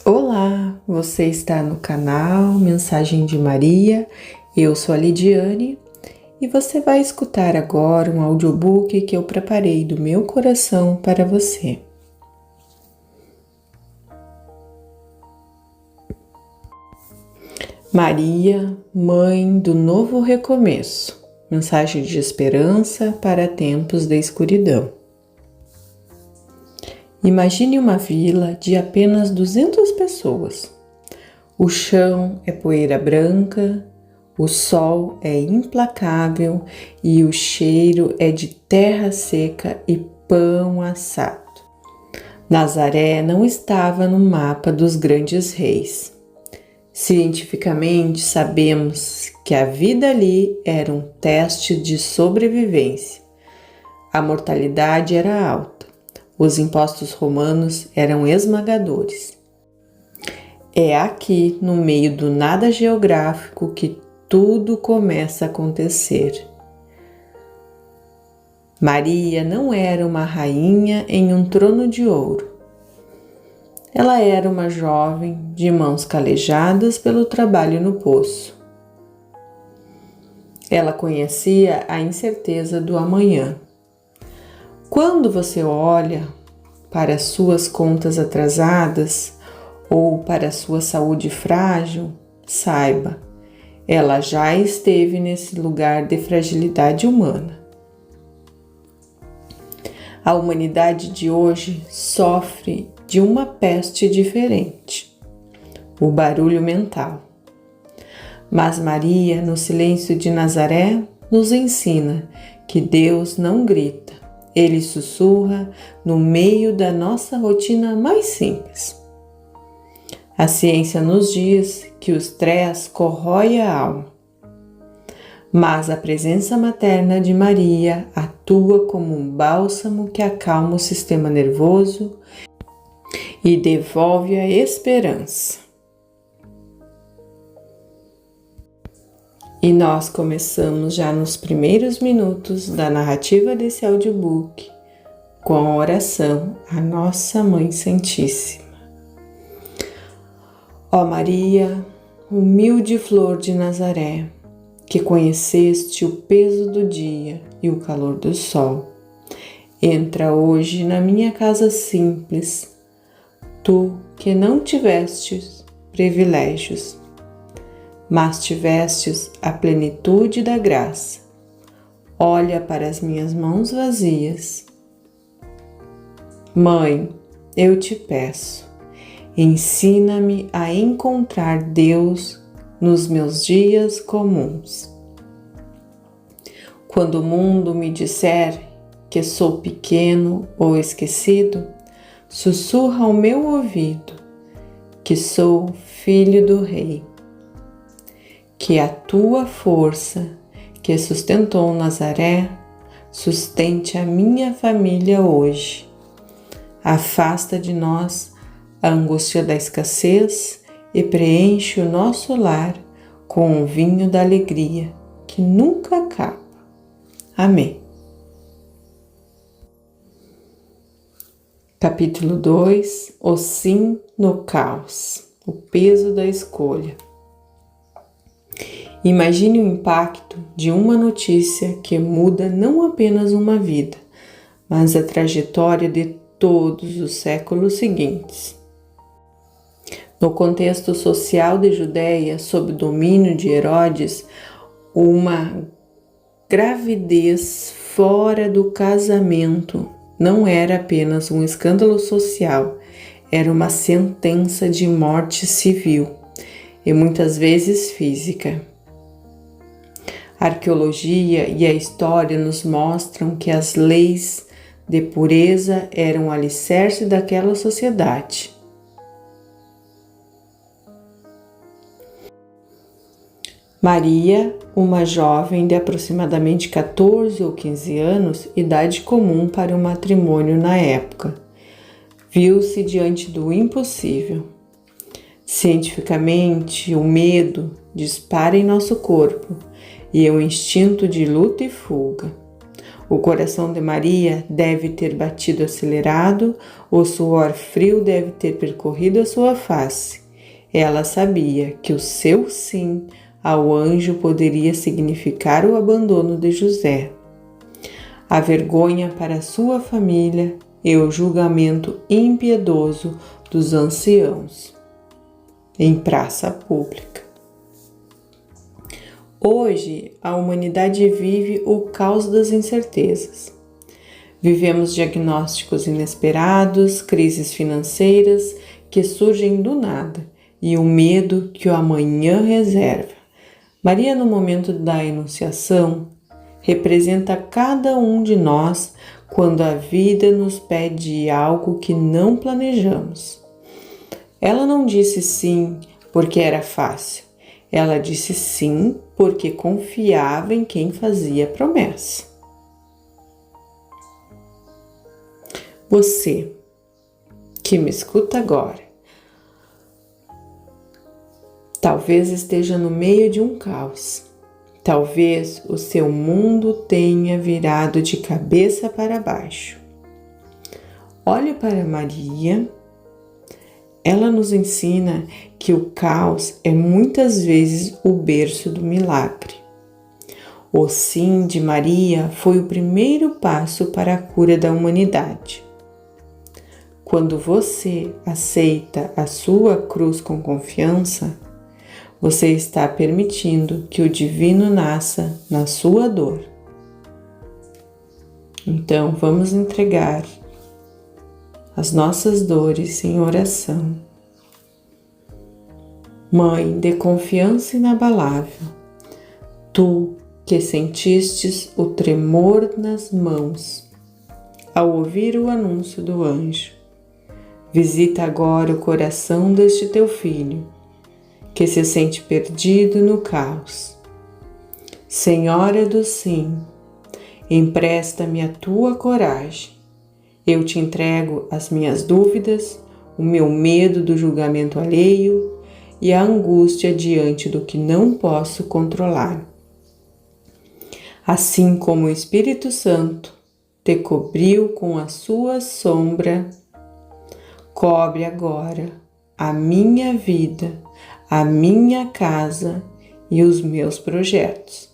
Olá, você está no canal Mensagem de Maria, eu sou a Lidiane e você vai escutar agora um audiobook que eu preparei do meu coração para você. Maria, mãe do novo recomeço, mensagem de esperança para tempos de escuridão. Imagine uma vila de apenas 200 pessoas. O chão é poeira branca, o sol é implacável e o cheiro é de terra seca e pão assado. Nazaré não estava no mapa dos grandes reis. Cientificamente, sabemos que a vida ali era um teste de sobrevivência. A mortalidade era alta. Os impostos romanos eram esmagadores. É aqui, no meio do nada geográfico, que tudo começa a acontecer. Maria não era uma rainha em um trono de ouro. Ela era uma jovem de mãos calejadas pelo trabalho no poço. Ela conhecia a incerteza do amanhã. Quando você olha para suas contas atrasadas ou para sua saúde frágil, saiba, ela já esteve nesse lugar de fragilidade humana. A humanidade de hoje sofre de uma peste diferente, o barulho mental. Mas Maria, no silêncio de Nazaré, nos ensina que Deus não grita. Ele sussurra no meio da nossa rotina mais simples. A ciência nos diz que o estresse corrói a alma, mas a presença materna de Maria atua como um bálsamo que acalma o sistema nervoso e devolve a esperança. E nós começamos já nos primeiros minutos da narrativa desse audiobook com a oração à Nossa Mãe Santíssima. Ó Maria, humilde flor de Nazaré, que conheceste o peso do dia e o calor do sol, entra hoje na minha casa simples, tu que não tivestes privilégios, mas tivestes a plenitude da graça. Olha para as minhas mãos vazias. Mãe, eu te peço, ensina-me a encontrar Deus nos meus dias comuns. Quando o mundo me disser que sou pequeno ou esquecido, sussurra ao meu ouvido que sou filho do Rei. Que a tua força, que sustentou Nazaré, sustente a minha família hoje. Afasta de nós a angústia da escassez e preenche o nosso lar com o vinho da alegria, que nunca acaba. Amém. Capítulo 2: O sim no caos, o peso da escolha. Imagine o impacto de uma notícia que muda não apenas uma vida, mas a trajetória de todos os séculos seguintes. No contexto social de Judeia, sob o domínio de Herodes, uma gravidez fora do casamento não era apenas um escândalo social, era uma sentença de morte civil e muitas vezes física. A arqueologia e a história nos mostram que as leis de pureza eram o alicerce daquela sociedade. Maria, uma jovem de aproximadamente 14 ou 15 anos, idade comum para o matrimônio na época, viu-se diante do impossível. Cientificamente, o medo dispara em nosso corpo e é um instinto de luta e fuga. O coração de Maria deve ter batido acelerado, o suor frio deve ter percorrido a sua face. Ela sabia que o seu sim ao anjo poderia significar o abandono de José, a vergonha para sua família e o julgamento impiedoso dos anciãos em praça pública. Hoje, a humanidade vive o caos das incertezas. Vivemos diagnósticos inesperados, crises financeiras que surgem do nada e o medo que o amanhã reserva. Maria, no momento da Anunciação, representa cada um de nós quando a vida nos pede algo que não planejamos. Ela não disse sim porque era fácil. Ela disse sim porque confiava em quem fazia promessa. Você que me escuta agora, talvez esteja no meio de um caos. Talvez o seu mundo tenha virado de cabeça para baixo. Olhe para Maria. Ela nos ensina que o caos é muitas vezes o berço do milagre. O sim de Maria foi o primeiro passo para a cura da humanidade. Quando você aceita a sua cruz com confiança, você está permitindo que o divino nasça na sua dor. Então, vamos entregar as nossas dores em oração. Mãe de confiança inabalável, tu que sentistes o tremor nas mãos ao ouvir o anúncio do anjo, visita agora o coração deste teu filho, que se sente perdido no caos. Senhora do sim, empresta-me a tua coragem. Eu te entrego as minhas dúvidas, o meu medo do julgamento alheio e a angústia diante do que não posso controlar. Assim como o Espírito Santo te cobriu com a sua sombra, cobre agora a minha vida, a minha casa e os meus projetos.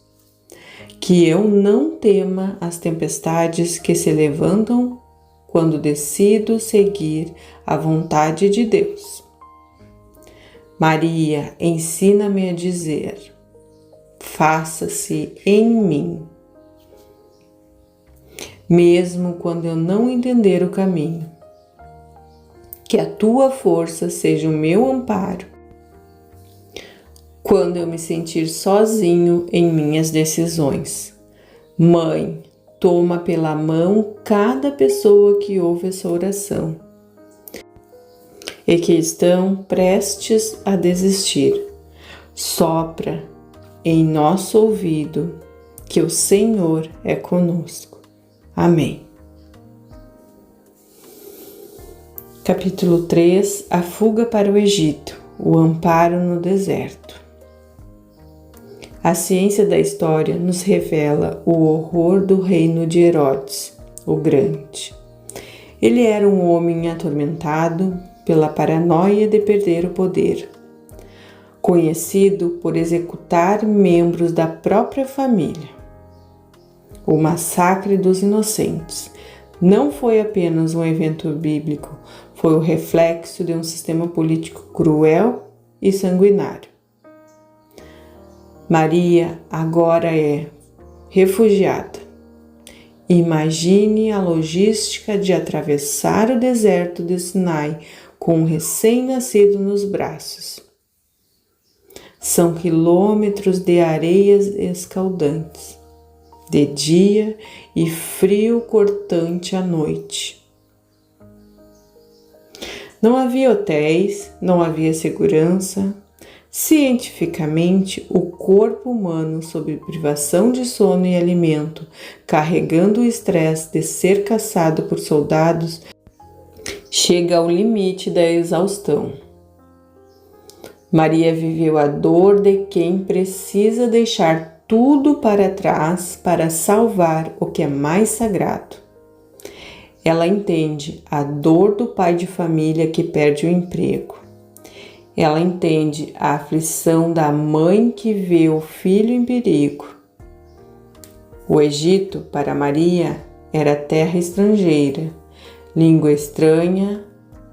Que eu não tema as tempestades que se levantam quando decido seguir a vontade de Deus. Maria, ensina-me a dizer: faça-se em mim. Mesmo quando eu não entender o caminho, que a tua força seja o meu amparo. Quando eu me sentir sozinho em minhas decisões, Mãe, toma pela mão cada pessoa que ouve essa oração e que estão prestes a desistir. Sopra em nosso ouvido que o Senhor é conosco. Amém. Capítulo 3. A fuga para o Egito, o amparo no deserto. A ciência da história nos revela o horror do reino de Herodes, o Grande. Ele era um homem atormentado pela paranoia de perder o poder, conhecido por executar membros da própria família. O massacre dos inocentes não foi apenas um evento bíblico, foi o reflexo de um sistema político cruel e sanguinário. Maria agora é refugiada. Imagine a logística de atravessar o deserto de Sinai com um recém-nascido nos braços. São quilômetros de areias escaldantes, de dia e frio cortante à noite. Não havia hotéis, não havia segurança. Cientificamente, o corpo humano, sob privação de sono e alimento, carregando o estresse de ser caçado por soldados, chega ao limite da exaustão. Maria viveu a dor de quem precisa deixar tudo para trás para salvar o que é mais sagrado. Ela entende a dor do pai de família que perde o emprego. Ela entende a aflição da mãe que vê o filho em perigo. O Egito, para Maria, era terra estrangeira, língua estranha,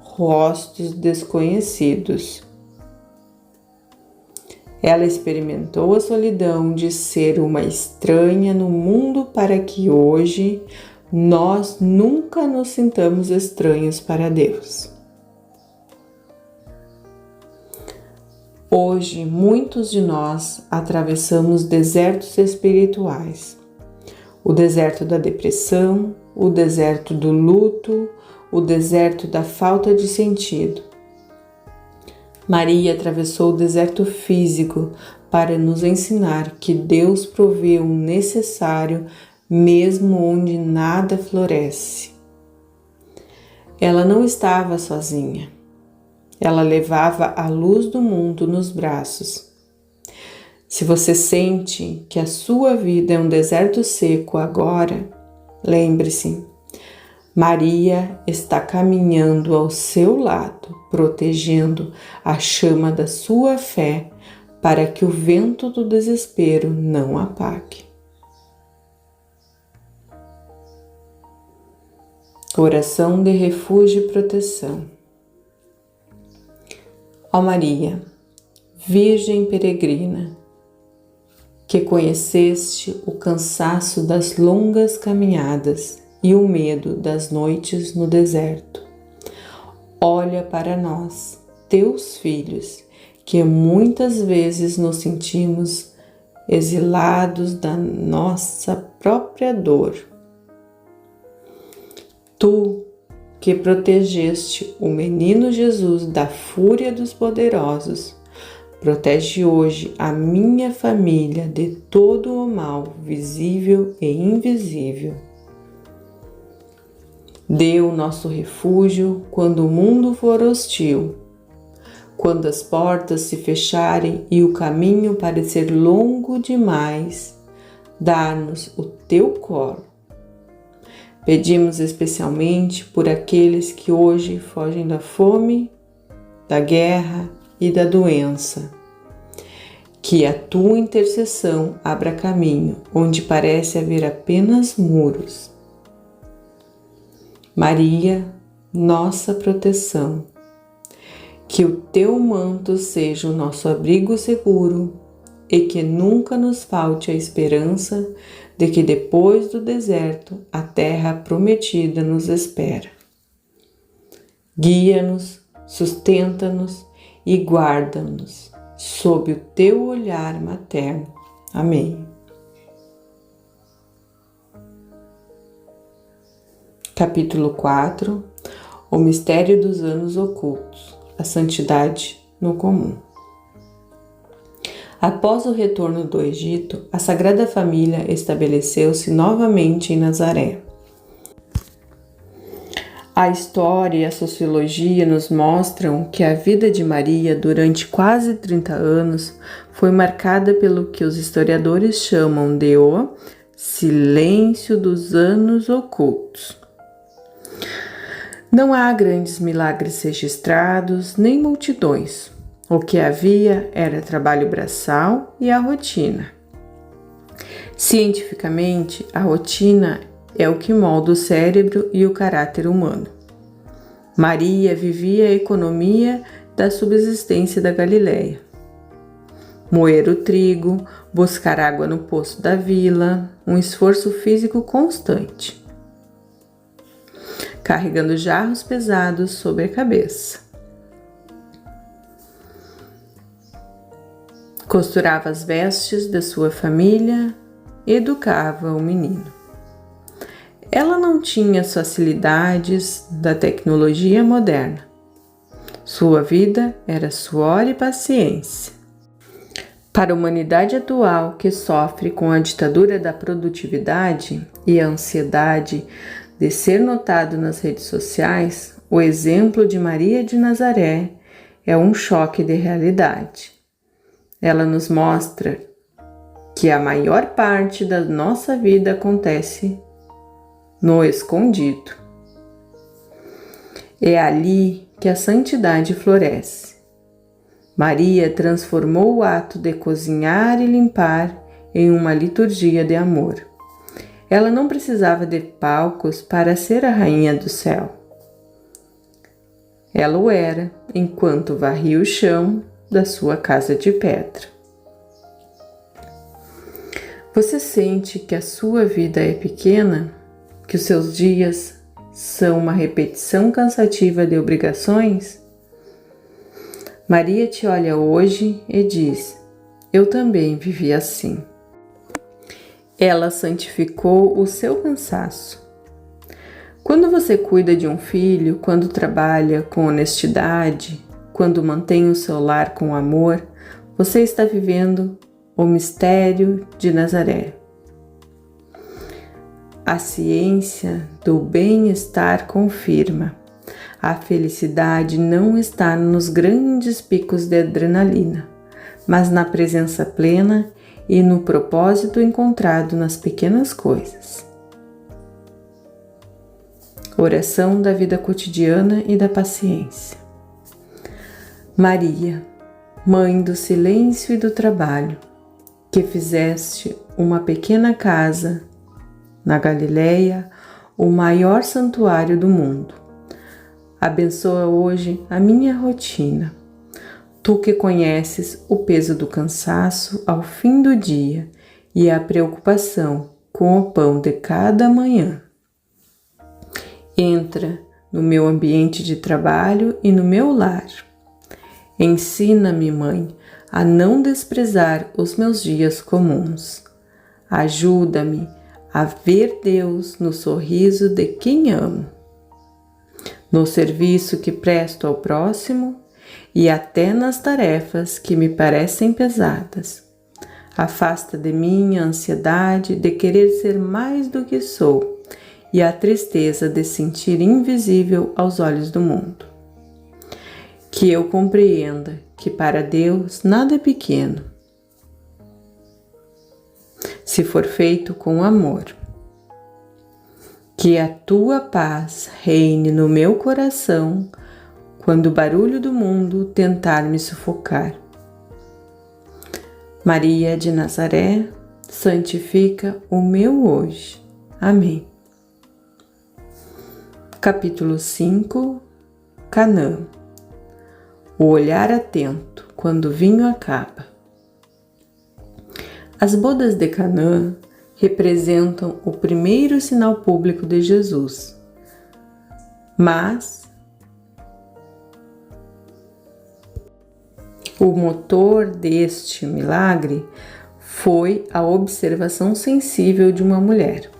rostos desconhecidos. Ela experimentou a solidão de ser uma estranha no mundo para que hoje nós nunca nos sintamos estranhos para Deus. Hoje, muitos de nós atravessamos desertos espirituais. O deserto da depressão, o deserto do luto, o deserto da falta de sentido. Maria atravessou o deserto físico para nos ensinar que Deus provê o necessário mesmo onde nada floresce. Ela não estava sozinha. Ela levava a luz do mundo nos braços. Se você sente que a sua vida é um deserto seco agora, lembre-se, Maria está caminhando ao seu lado, protegendo a chama da sua fé para que o vento do desespero não apague. Oração de refúgio e proteção. Ó Maria, Virgem peregrina, que conheceste o cansaço das longas caminhadas e o medo das noites no deserto, olha para nós, teus filhos, que muitas vezes nos sentimos exilados da nossa própria dor. Tu, que protegeste o menino Jesus da fúria dos poderosos, protege hoje a minha família de todo o mal visível e invisível. Dê o nosso refúgio quando o mundo for hostil, quando as portas se fecharem e o caminho parecer longo demais, dá-nos o teu colo. Pedimos especialmente por aqueles que hoje fogem da fome, da guerra e da doença. Que a tua intercessão abra caminho onde parece haver apenas muros. Maria, nossa proteção, que o teu manto seja o nosso abrigo seguro e que nunca nos falte a esperança de que depois do deserto a terra prometida nos espera. Guia-nos, sustenta-nos e guarda-nos sob o teu olhar materno. Amém. Capítulo 4. O mistério dos anos ocultos. A santidade no comum. Após o retorno do Egito, a Sagrada Família estabeleceu-se novamente em Nazaré. A história e a sociologia nos mostram que a vida de Maria durante quase 30 anos foi marcada pelo que os historiadores chamam de o silêncio dos anos ocultos. Não há grandes milagres registrados, nem multidões. O que havia era trabalho braçal e a rotina. Cientificamente, a rotina é o que molda o cérebro e o caráter humano. Maria vivia a economia da subsistência da Galileia. Moer o trigo, buscar água no poço da vila, um esforço físico constante. Carregando jarros pesados sobre a cabeça. Costurava as vestes da sua família, educava o menino. Ela não tinha as facilidades da tecnologia moderna. Sua vida era suor e paciência. Para a humanidade atual que sofre com a ditadura da produtividade e a ansiedade de ser notado nas redes sociais, o exemplo de Maria de Nazaré é um choque de realidade. Ela nos mostra que a maior parte da nossa vida acontece no escondido. É ali que a santidade floresce. Maria transformou o ato de cozinhar e limpar em uma liturgia de amor. Ela não precisava de palcos para ser a rainha do céu. Ela o era enquanto varria o chão da sua casa de pedra. Você sente que a sua vida é pequena? Que os seus dias são uma repetição cansativa de obrigações? Maria te olha hoje e diz: eu também vivi assim. Ela santificou o seu cansaço. Quando você cuida de um filho, quando trabalha com honestidade, quando mantém o seu lar com amor, você está vivendo o mistério de Nazaré. A ciência do bem-estar confirma: a felicidade não está nos grandes picos de adrenalina, mas na presença plena e no propósito encontrado nas pequenas coisas. Oração da vida cotidiana e da paciência. Maria, Mãe do silêncio e do trabalho, que fizeste uma pequena casa na Galileia, o maior santuário do mundo. Abençoa hoje a minha rotina. Tu que conheces o peso do cansaço ao fim do dia e a preocupação com o pão de cada manhã. Entra no meu ambiente de trabalho e no meu lar. Ensina-me, Mãe, a não desprezar os meus dias comuns. Ajuda-me a ver Deus no sorriso de quem amo, no serviço que presto ao próximo e até nas tarefas que me parecem pesadas. Afasta de mim a ansiedade de querer ser mais do que sou e a tristeza de sentir invisível aos olhos do mundo. Que eu compreenda que para Deus nada é pequeno, se for feito com amor. Que a tua paz reine no meu coração quando o barulho do mundo tentar me sufocar. Maria de Nazaré, santifica o meu hoje. Amém. Capítulo 5. Canaã. O olhar atento quando o vinho acaba. As bodas de Canaã representam o primeiro sinal público de Jesus, mas o motor deste milagre foi a observação sensível de uma mulher.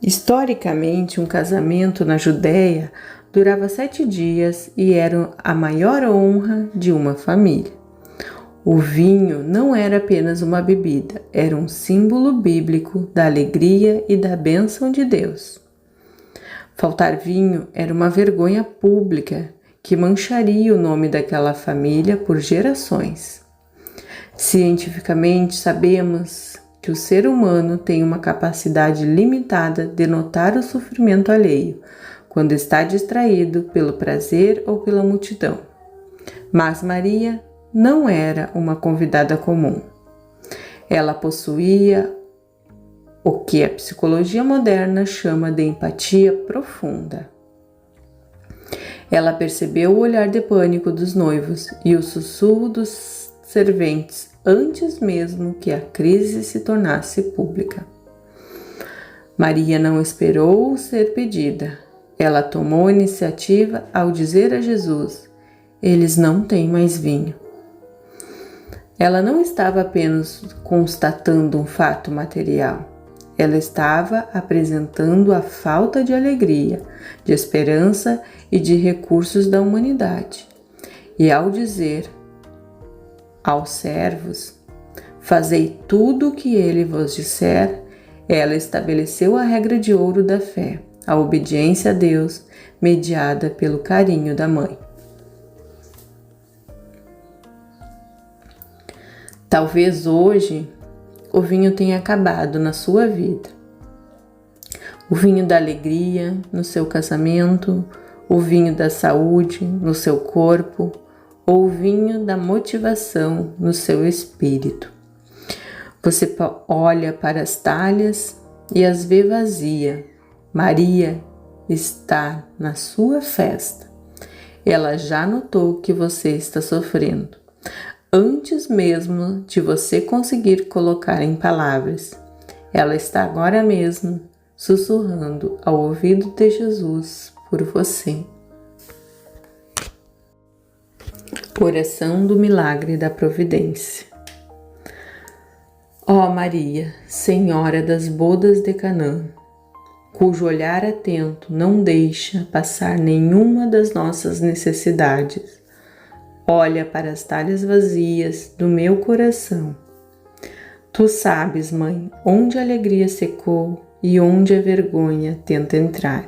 Historicamente, um casamento na Judéia durava 7 dias e era a maior honra de uma família. O vinho não era apenas uma bebida, era um símbolo bíblico da alegria e da bênção de Deus. Faltar vinho era uma vergonha pública que mancharia o nome daquela família por gerações. Cientificamente, sabemos que o ser humano tem uma capacidade limitada de notar o sofrimento alheio, quando está distraído pelo prazer ou pela multidão. Mas Maria não era uma convidada comum. Ela possuía o que a psicologia moderna chama de empatia profunda. Ela percebeu o olhar de pânico dos noivos e o sussurro dos serventes antes mesmo que a crise se tornasse pública. Maria não esperou ser pedida. Ela tomou a iniciativa ao dizer a Jesus: eles não têm mais vinho. Ela não estava apenas constatando um fato material. Ela estava apresentando a falta de alegria, de esperança e de recursos da humanidade. E ao dizer aos servos: fazei tudo o que ele vos disser, ela estabeleceu a regra de ouro da fé, a obediência a Deus, mediada pelo carinho da mãe. Talvez hoje, o vinho tem acabado na sua vida. O vinho da alegria no seu casamento, o vinho da saúde no seu corpo, ou o vinho da motivação no seu espírito. Você olha para as talhas e as vê vazia. Maria está na sua festa. Ela já notou que você está sofrendo, antes mesmo de você conseguir colocar em palavras. Ela está agora mesmo sussurrando ao ouvido de Jesus por você. Oração do milagre da providência. Ó Maria, Senhora das bodas de Canaã, cujo olhar atento não deixa passar nenhuma das nossas necessidades, olha para as talhas vazias do meu coração. Tu sabes, Mãe, onde a alegria secou e onde a vergonha tenta entrar.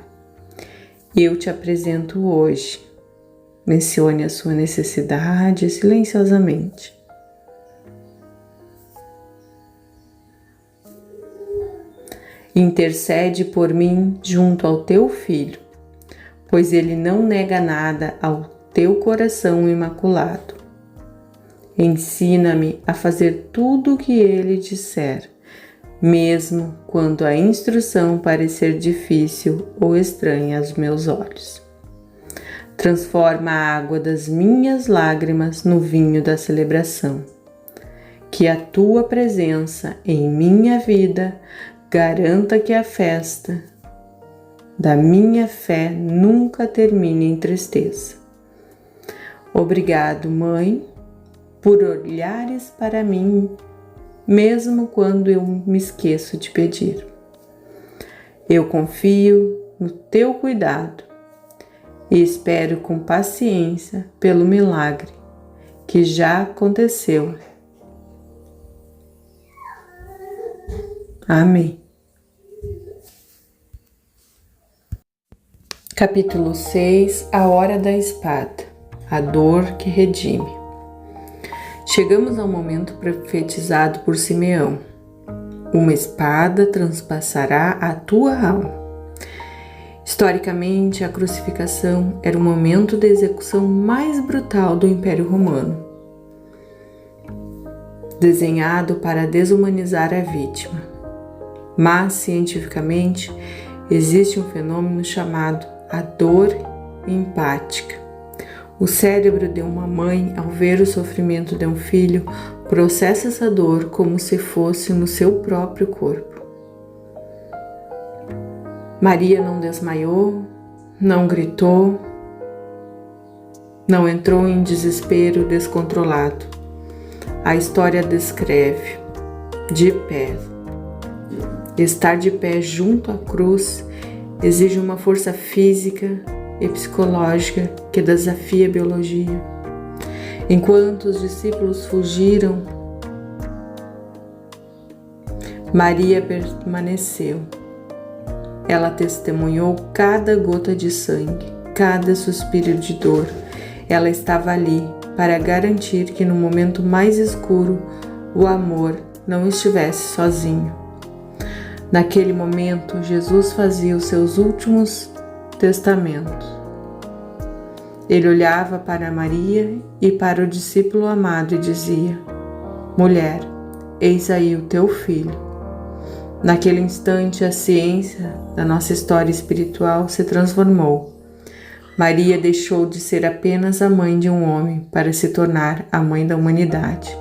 Eu te apresento hoje. Mencione a sua necessidade silenciosamente. Intercede por mim junto ao teu Filho, pois ele não nega nada ao teu coração imaculado. Ensina-me a fazer tudo o que ele disser, mesmo quando a instrução parecer difícil ou estranha aos meus olhos. Transforma a água das minhas lágrimas no vinho da celebração. Que a tua presença em minha vida garanta que a festa da minha fé nunca termine em tristeza. Obrigado, Mãe, por olhares para mim, mesmo quando eu me esqueço de pedir. Eu confio no teu cuidado e espero com paciência pelo milagre que já aconteceu. Amém. Capítulo 6. A hora da espada. A dor que redime. Chegamos ao momento profetizado por Simeão. Uma espada transpassará a tua alma. Historicamente, a crucificação era o momento de execução mais brutal do Império Romano, desenhado para desumanizar a vítima. Mas, cientificamente, existe um fenômeno chamado a dor empática. O cérebro de uma mãe, ao ver o sofrimento de um filho, processa essa dor como se fosse no seu próprio corpo. Maria não desmaiou, não gritou, não entrou em desespero descontrolado. A história descreve, de pé. Estar de pé junto à cruz exige uma força física e psicológica que desafia a biologia. Enquanto os discípulos fugiram, Maria permaneceu. Ela testemunhou cada gota de sangue, cada suspiro de dor. Ela estava ali para garantir que no momento mais escuro o amor não estivesse sozinho. Naquele momento, Jesus fazia os seus últimos testamentos. Ele olhava para Maria e para o discípulo amado e dizia: Mulher, eis aí o teu filho. Naquele instante, a ciência da nossa história espiritual se transformou. Maria deixou de ser apenas a mãe de um homem para se tornar a mãe da humanidade.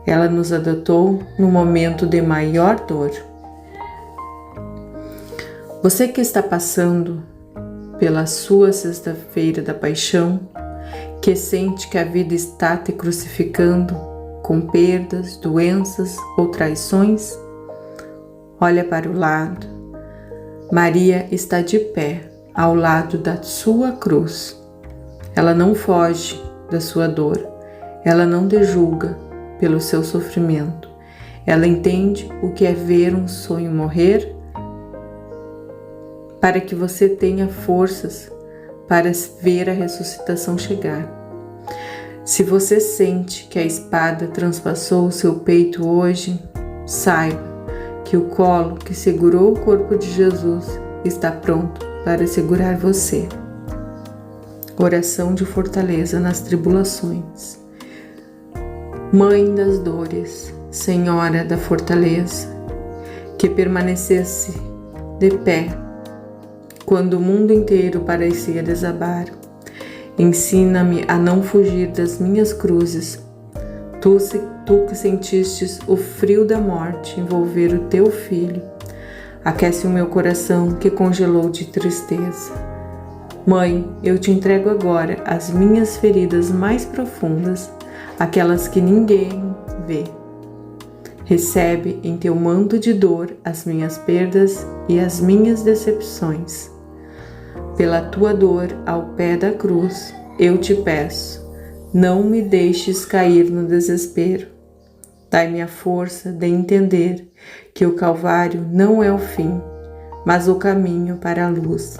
Ela nos adotou no momento de maior dor. Você que está passando pela sua sexta-feira da paixão, que sente que a vida está te crucificando com perdas, doenças ou traições, olha para o lado. Maria está de pé ao lado da sua cruz. Ela não foge da sua dor. Ela não te julga pelo seu sofrimento. Ela entende o que é ver um sonho morrer, para que você tenha forças para ver a ressuscitação chegar. Se você sente que a espada transpassou o seu peito hoje, saiba que o colo que segurou o corpo de Jesus está pronto para segurar você. Oração de fortaleza nas tribulações. Mãe das dores, Senhora da fortaleza, que permanecesse de pé quando o mundo inteiro parecia desabar. Ensina-me a não fugir das minhas cruzes. Tu que sentistes o frio da morte envolver o teu filho, aquece o meu coração que congelou de tristeza. Mãe, eu te entrego agora as minhas feridas mais profundas, aquelas que ninguém vê. Recebe em teu manto de dor as minhas perdas e as minhas decepções. Pela tua dor ao pé da cruz, eu te peço, não me deixes cair no desespero. Dai-me a força de entender que o Calvário não é o fim, mas o caminho para a luz.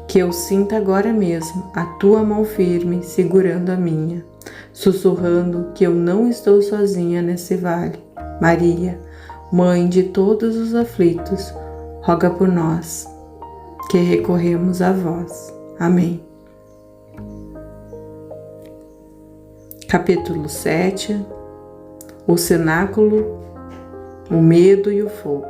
Que eu sinta agora mesmo a tua mão firme segurando a minha, sussurrando que eu não estou sozinha nesse vale. Maria, Mãe de todos os aflitos, roga por nós, que recorremos a vós. Amém. Capítulo 7. O cenáculo, o medo e o fogo.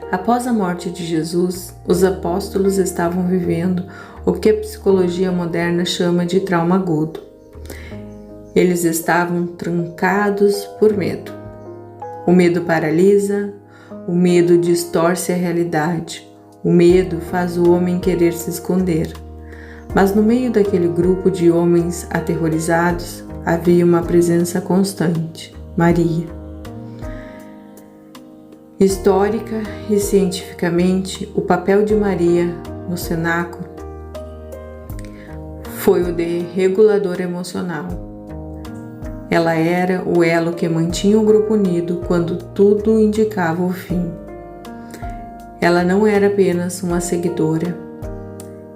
Após a morte de Jesus, os apóstolos estavam vivendo o que a psicologia moderna chama de trauma agudo. Eles estavam trancados por medo. O medo paralisa, o medo distorce a realidade, o medo faz o homem querer se esconder. Mas no meio daquele grupo de homens aterrorizados, havia uma presença constante, Maria. Histórica e cientificamente, o papel de Maria no cenáculo foi o de regulador emocional. Ela era o elo que mantinha o grupo unido quando tudo indicava o fim. Ela não era apenas uma seguidora,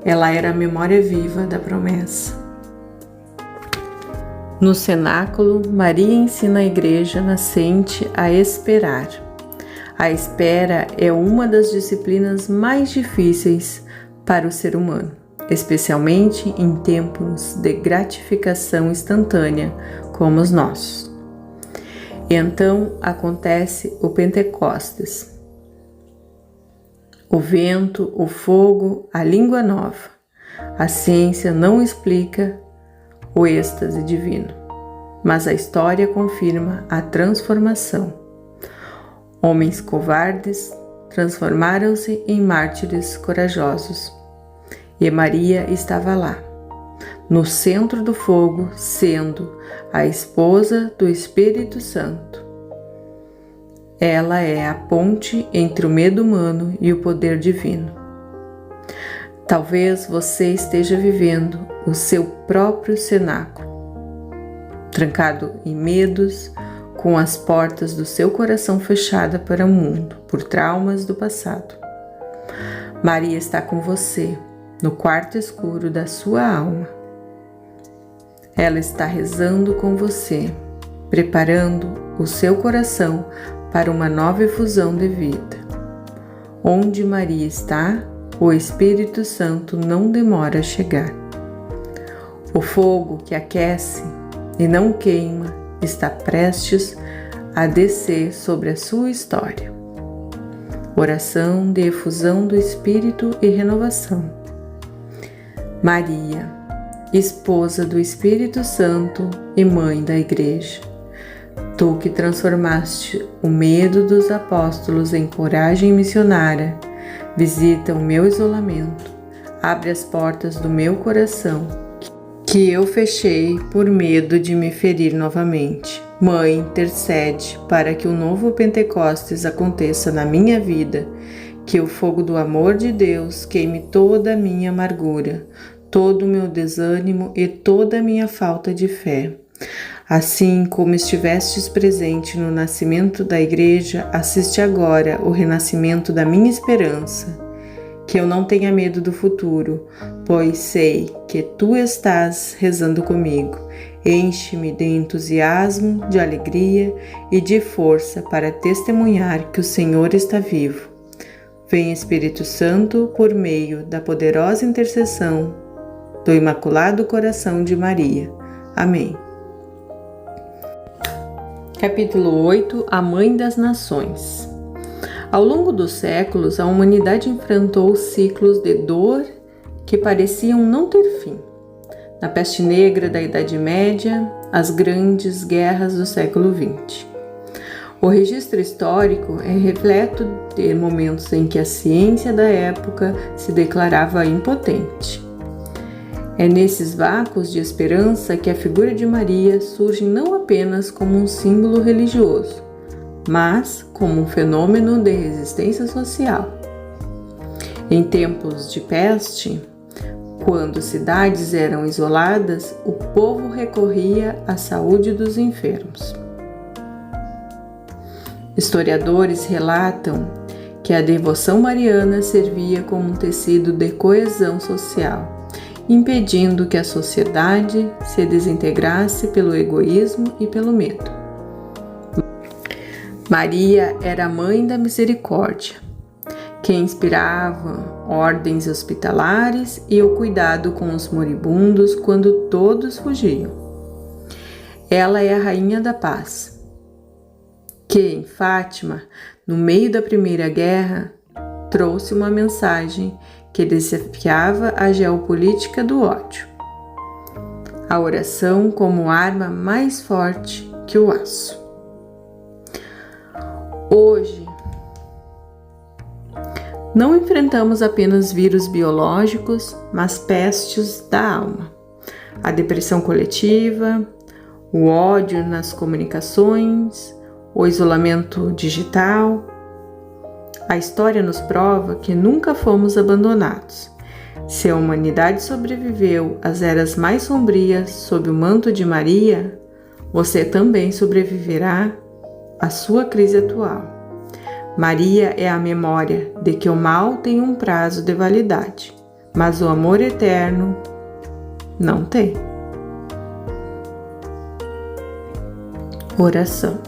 ela era a memória viva da promessa. No cenáculo, Maria ensina a igreja nascente a esperar. A espera é uma das disciplinas mais difíceis para o ser humano, especialmente em tempos de gratificação instantânea como os nossos. E então acontece o Pentecostes. O vento, o fogo, a língua nova. A ciência não explica o êxtase divino, mas a história confirma a transformação. Homens covardes transformaram-se em mártires corajosos. E Maria estava lá, no centro do fogo, sendo a esposa do Espírito Santo. Ela é a ponte entre o medo humano e o poder divino. Talvez você esteja vivendo o seu próprio cenáculo, trancado em medos, com as portas do seu coração fechadas para o mundo, por traumas do passado. Maria está com você, no quarto escuro da sua alma. Ela está rezando com você, preparando o seu coração para uma nova efusão de vida. Onde Maria está, o Espírito Santo não demora a chegar. O fogo que aquece e não queima está prestes a descer sobre a sua história. Oração de efusão do Espírito e renovação. Maria, esposa do Espírito Santo e mãe da Igreja, tu que transformaste o medo dos apóstolos em coragem missionária, visita o meu isolamento, abre as portas do meu coração, que eu fechei por medo de me ferir novamente. Mãe, intercede para que o novo Pentecostes aconteça na minha vida, que o fogo do amor de Deus queime toda a minha amargura, todo o meu desânimo e toda a minha falta de fé. Assim como estivestes presente no nascimento da Igreja, assiste agora o renascimento da minha esperança. que eu não tenha medo do futuro, pois sei que tu estás rezando comigo. Enche-me de entusiasmo, de alegria e de força para testemunhar que o Senhor está vivo. Vem Espírito Santo por meio da poderosa intercessão do Imaculado Coração de Maria. Amém. Capítulo 8. A Mãe das Nações. Ao longo dos séculos, a humanidade enfrentou ciclos de dor que pareciam não ter fim. Na peste negra da Idade Média, as grandes guerras do século XX. O registro histórico é repleto de momentos em que a ciência da época se declarava impotente. É nesses vácuos de esperança que a figura de Maria surge não apenas como um símbolo religioso, mas como um fenômeno de resistência social. Em tempos de peste, quando cidades eram isoladas, o povo recorria à saúde dos enfermos. Historiadores relatam que a devoção mariana servia como um tecido de coesão social, impedindo que a sociedade se desintegrasse pelo egoísmo e pelo medo. Maria era a mãe da misericórdia, que inspirava ordens hospitalares e o cuidado com os moribundos quando todos fugiam. Ela é a rainha da paz, que em Fátima, no meio da Primeira Guerra, trouxe uma mensagem que desafiava a geopolítica do ódio. A oração como arma mais forte que o aço. Hoje, não enfrentamos apenas vírus biológicos, mas pestes da alma. A depressão coletiva, o ódio nas comunicações, o isolamento digital. A história nos prova que nunca fomos abandonados. Se a humanidade sobreviveu às eras mais sombrias sob o manto de Maria, você também sobreviverá à sua crise atual. Maria é a memória de que o mal tem um prazo de validade, mas o amor eterno não tem. Oração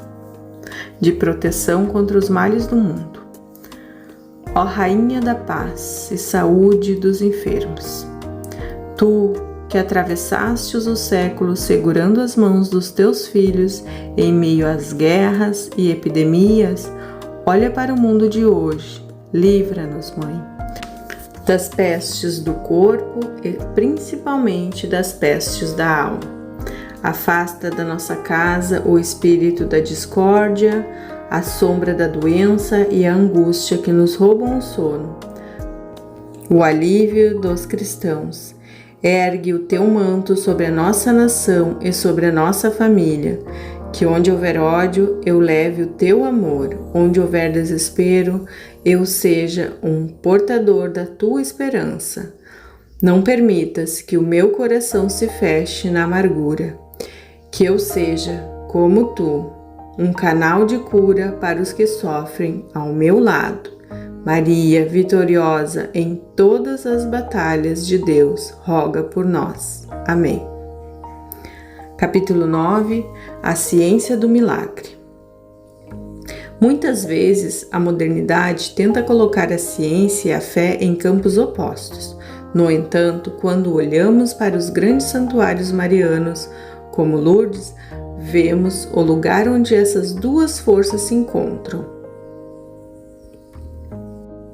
de proteção contra os males do mundo. Ó Rainha da paz e saúde dos enfermos, tu que atravessaste os séculos segurando as mãos dos teus filhos em meio às guerras e epidemias, olha para o mundo de hoje. Livra-nos, Mãe, das pestes do corpo e principalmente das pestes da alma. Afasta da nossa casa o espírito da discórdia, a sombra da doença e a angústia que nos roubam o sono. O alívio dos cristãos. Ergue o teu manto sobre a nossa nação e sobre a nossa família, que onde houver ódio, eu leve o teu amor, onde houver desespero, eu seja um portador da tua esperança. Não permitas que o meu coração se feche na amargura, que eu seja, como tu, um canal de cura para os que sofrem ao meu lado. Maria, vitoriosa em todas as batalhas de Deus, roga por nós. Amém. Capítulo 9. A ciência do milagre. Muitas vezes, a modernidade tenta colocar a ciência e a fé em campos opostos. No entanto, quando olhamos para os grandes santuários marianos, como Lourdes, vemos o lugar onde essas duas forças se encontram.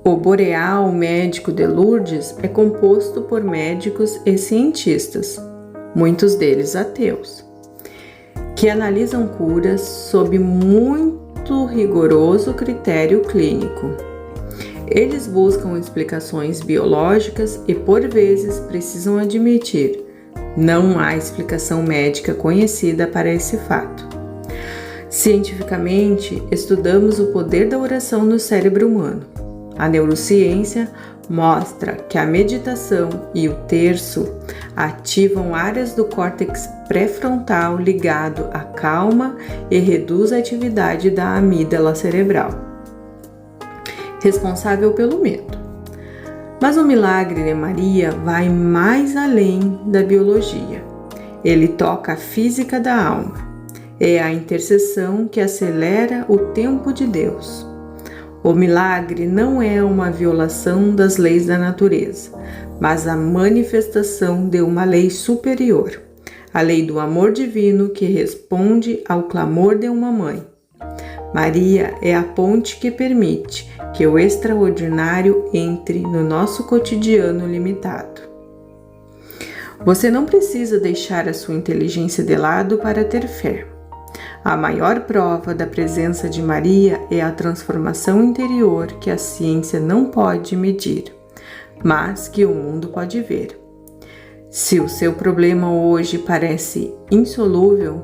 O Boreal Médico de Lourdes é composto por médicos e cientistas, muitos deles ateus, que analisam curas sob muito rigoroso critério clínico. Eles buscam explicações biológicas e, por vezes, precisam admitir: não há explicação médica conhecida para esse fato. Cientificamente, estudamos o poder da oração no cérebro humano. A neurociência mostra que a meditação e o terço ativam áreas do córtex pré-frontal ligado à calma e reduz a atividade da amígdala cerebral, responsável pelo medo. Mas o milagre de Maria vai mais além da biologia. Ele toca a física da alma. É a intercessão que acelera o tempo de Deus. O milagre não é uma violação das leis da natureza, mas a manifestação de uma lei superior, a lei do amor divino que responde ao clamor de uma mãe. Maria é a ponte que permite que o extraordinário entre no nosso cotidiano limitado. Você não precisa deixar a sua inteligência de lado para ter fé. A maior prova da presença de Maria é a transformação interior que a ciência não pode medir, mas que o mundo pode ver. Se o seu problema hoje parece insolúvel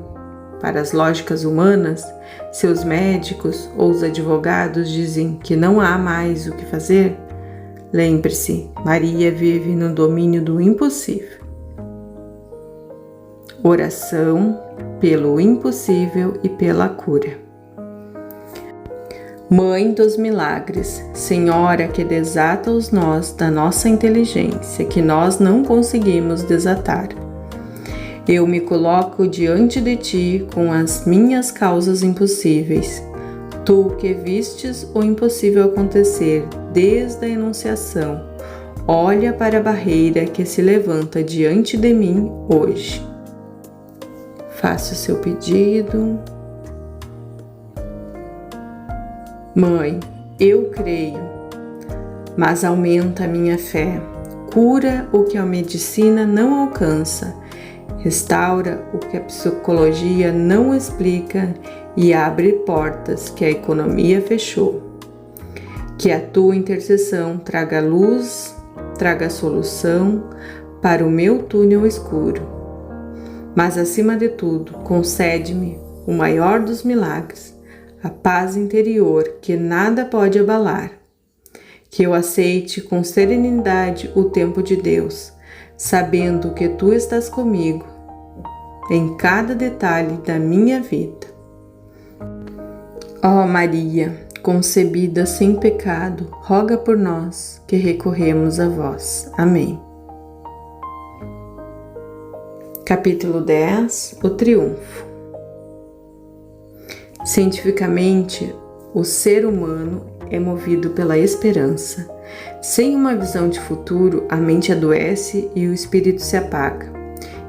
para as lógicas humanas, seus médicos ou os advogados dizem que não há mais o que fazer, lembre-se, Maria vive no domínio do impossível. Oração pelo impossível e pela cura. Mãe dos milagres, Senhora que desata os nós da nossa inteligência que nós não conseguimos desatar. Eu me coloco diante de ti com as minhas causas impossíveis. Tu que vistes o impossível acontecer desde a enunciação, olha para a barreira que se levanta diante de mim hoje. Faça o seu pedido. Mãe, eu creio, mas aumenta a minha fé. Cura o que a medicina não alcança. Restaura o que a psicologia não explica e abre portas que a economia fechou. Que a tua intercessão traga luz, traga solução para o meu túnel escuro. Mas acima de tudo, concede-me o maior dos milagres, a paz interior que nada pode abalar. Que eu aceite com serenidade o tempo de Deus, sabendo que tu estás comigo em cada detalhe da minha vida. Ó Maria, concebida sem pecado, roga por nós que recorremos a vós. Amém. Capítulo 10. O triunfo. Cientificamente, o ser humano é movido pela esperança. Sem uma visão de futuro, a mente adoece e o espírito se apaga.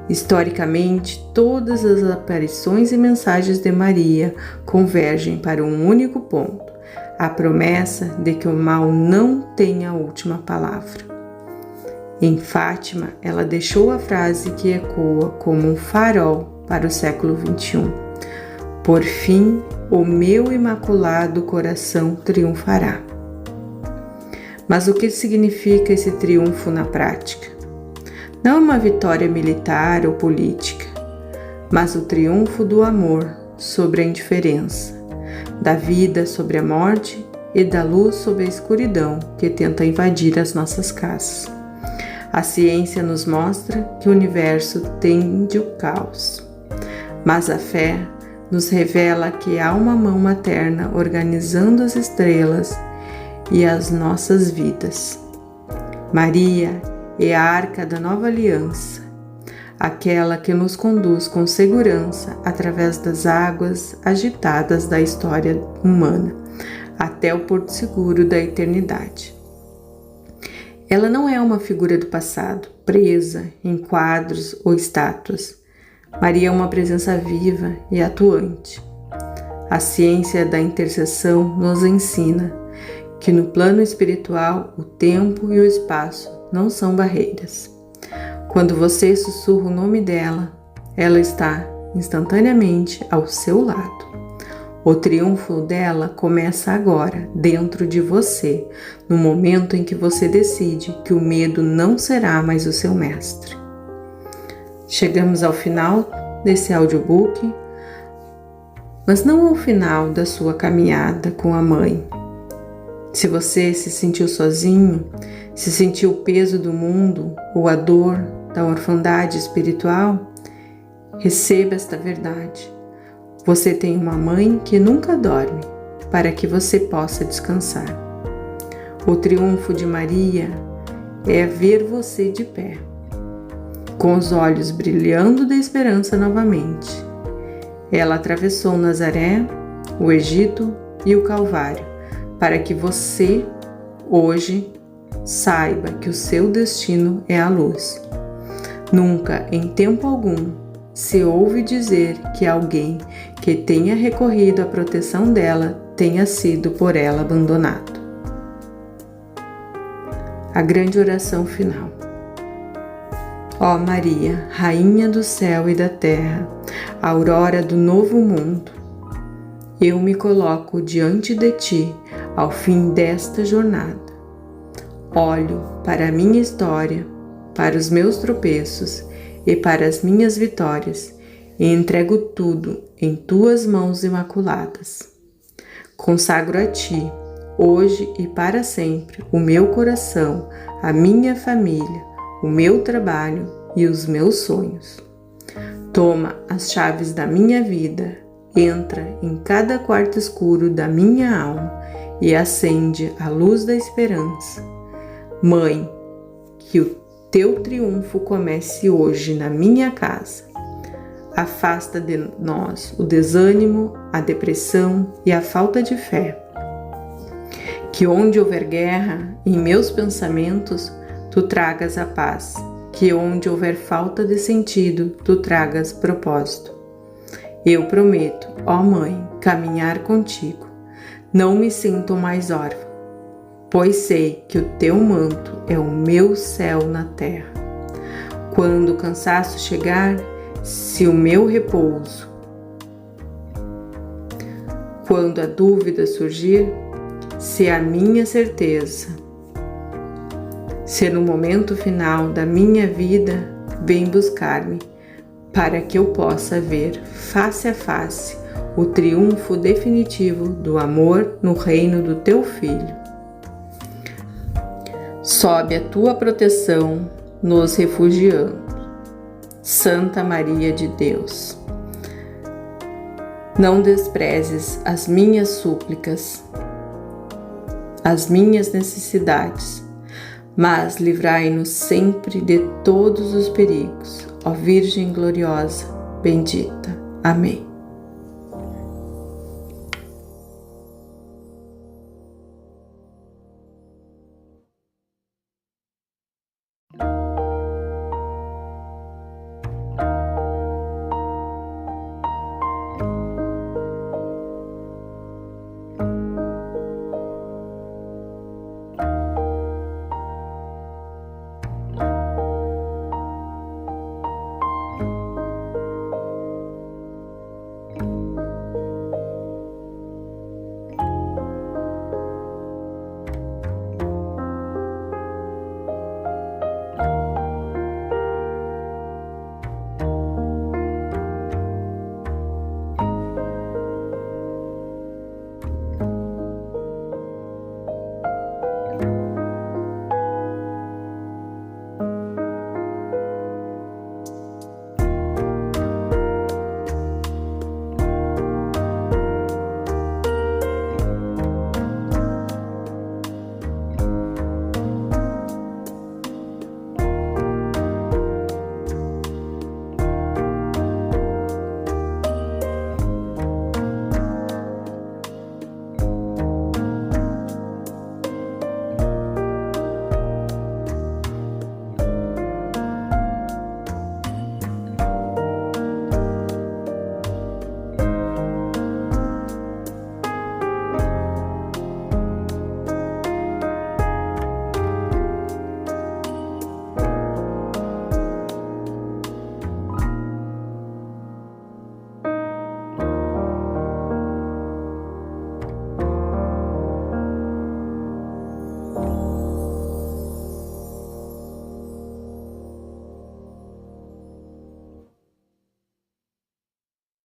Historicamente, todas as aparições e mensagens de Maria convergem para um único ponto: a promessa de que o mal não tem a última palavra. Em Fátima, ela deixou a frase que ecoa como um farol para o século XXI. Por fim, o meu imaculado coração triunfará. Mas o que significa esse triunfo na prática? Não é uma vitória militar ou política, mas o triunfo do amor sobre a indiferença, da vida sobre a morte e da luz sobre a escuridão que tenta invadir as nossas casas. A ciência nos mostra que o universo tende ao caos, mas a fé nos revela que há uma mão materna organizando as estrelas e as nossas vidas. Maria é a arca da nova aliança, aquela que nos conduz com segurança através das águas agitadas da história humana, até o porto seguro da eternidade. Ela não é uma figura do passado, presa em quadros ou estátuas. Maria é uma presença viva e atuante. A ciência da intercessão nos ensina que no plano espiritual o tempo e o espaço não são barreiras. Quando você sussurra o nome dela, ela está instantaneamente ao seu lado. O triunfo dela começa agora, dentro de você, no momento em que você decide que o medo não será mais o seu mestre. Chegamos ao final desse audiobook, mas não ao final da sua caminhada com a mãe. Se você se sentiu sozinho, se sentiu o peso do mundo ou a dor da orfandade espiritual, receba esta verdade. Você tem uma mãe que nunca dorme, para que você possa descansar. O triunfo de Maria é ver você de pé, com os olhos brilhando de esperança novamente. Ela atravessou Nazaré, o Egito e o Calvário, para que você, hoje, saiba que o seu destino é a luz. Nunca, em tempo algum, se ouve dizer que alguém que tenha recorrido à proteção dela tenha sido por ela abandonado. A grande oração final. Ó Maria, Rainha do céu e da terra, aurora do novo mundo, eu me coloco diante de ti ao fim desta jornada. Olho para a minha história, para os meus tropeços e para as minhas vitórias e entrego tudo em tuas mãos imaculadas. Consagro a ti, hoje e para sempre, o meu coração, a minha família, o meu trabalho e os meus sonhos. Toma as chaves da minha vida, entra em cada quarto escuro da minha alma e acende a luz da esperança. Mãe, que o teu triunfo comece hoje na minha casa. Afasta de nós o desânimo, a depressão e a falta de fé. Que onde houver guerra, em meus pensamentos, tu tragas a paz. Que onde houver falta de sentido, tu tragas propósito. Eu prometo, ó Mãe, caminhar contigo. Não me sinto mais órfã, pois sei que o teu manto é o meu céu na terra. Quando o cansaço chegar, se o meu repouso. Quando a dúvida surgir, se a minha certeza. Se no momento final da minha vida, vem buscar-me, para que eu possa ver face a face o triunfo definitivo do amor no reino do teu Filho. Sobe a tua proteção, nos refugiando. Santa Maria de Deus, não desprezes as minhas súplicas, as minhas necessidades, mas livrai-nos sempre de todos os perigos, ó Virgem gloriosa, bendita. Amém.